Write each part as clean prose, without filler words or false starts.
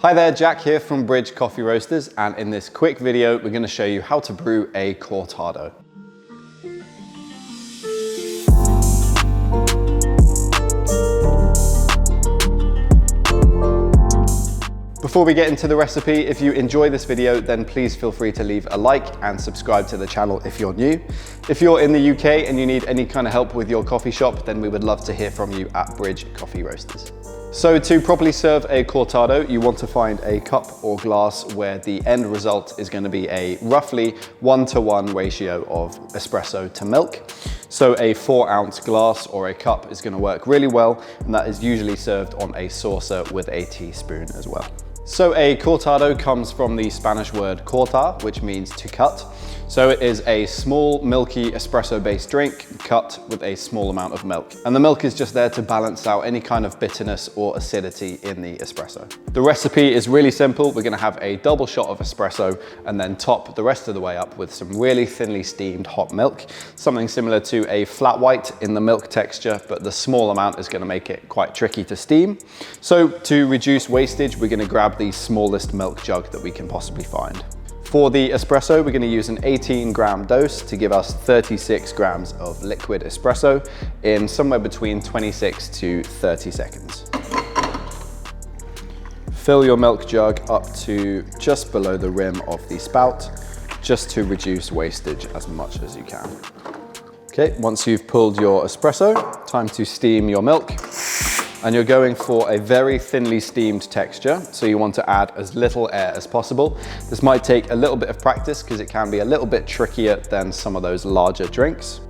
Hi there, Jack here from Bridge Coffee Roasters, and in this quick video we're going to show you how to brew a Cortado. Before we get into the recipe, if you enjoy this video, then please feel free to leave a like and subscribe to the channel if you're new. If you're in the UK and you need any kind of help with your coffee shop, then we would love to hear from you at Bridge Coffee Roasters. So to properly serve a Cortado, you want to find a cup or glass where the end result is going to be a roughly 1-to-1 ratio of espresso to milk. So a 4-ounce glass or a cup is going to work really well, and that is usually served on a saucer with a teaspoon as well. So a Cortado comes from the Spanish word cortar, which means to cut. So it is a small, milky, espresso-based drink cut with a small amount of milk. And the milk is just there to balance out any kind of bitterness or acidity in the espresso. The recipe is really simple. We're gonna have a double shot of espresso and then top the rest of the way up with some really thinly steamed hot milk. Something similar to a flat white in the milk texture, but the small amount is gonna make it quite tricky to steam. So to reduce wastage, we're gonna grab the smallest milk jug that we can possibly find. For the espresso, we're going to use an 18-gram dose to give us 36 grams of liquid espresso in somewhere between 26 to 30 seconds. Fill your milk jug up to just below the rim of the spout, just to reduce wastage as much as you can. Okay, once you've pulled your espresso, time to steam your milk. And you're going for a very thinly steamed texture, so you want to add as little air as possible. This might take a little bit of practice because it can be a little bit trickier than some of those larger drinks.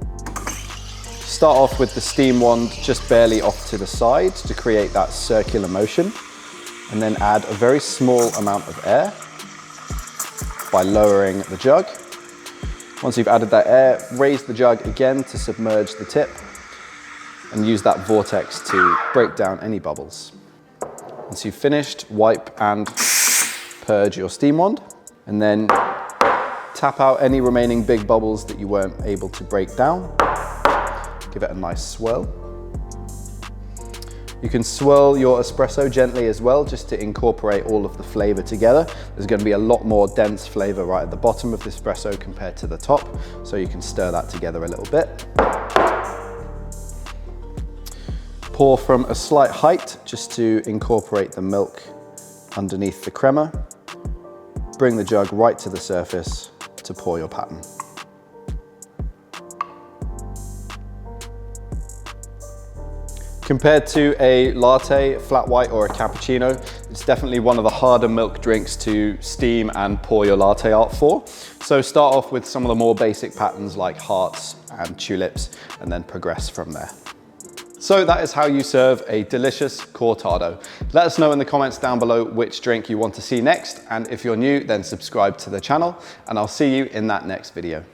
Start off with the steam wand just barely off to the side to create that circular motion, and then add a very small amount of air by lowering the jug. Once you've added that air, raise the jug again to submerge the tip, and use that vortex to break down any bubbles. Once you've finished, wipe and purge your steam wand, and then tap out any remaining big bubbles that you weren't able to break down. Give it a nice swirl. You can swirl your espresso gently as well, just to incorporate all of the flavor together. There's going to be a lot more dense flavor right at the bottom of the espresso compared to the top, so you can stir that together a little bit. Pour from a slight height just to incorporate the milk underneath the crema. Bring the jug right to the surface to pour your pattern. Compared to a latte, flat white, or a cappuccino, it's definitely one of the harder milk drinks to steam and pour your latte art for. So start off with some of the more basic patterns like hearts and tulips, and then progress from there. So that is how you serve a delicious Cortado. Let us know in the comments down below which drink you want to see next, and if you're new, then subscribe to the channel, and I'll see you in that next video.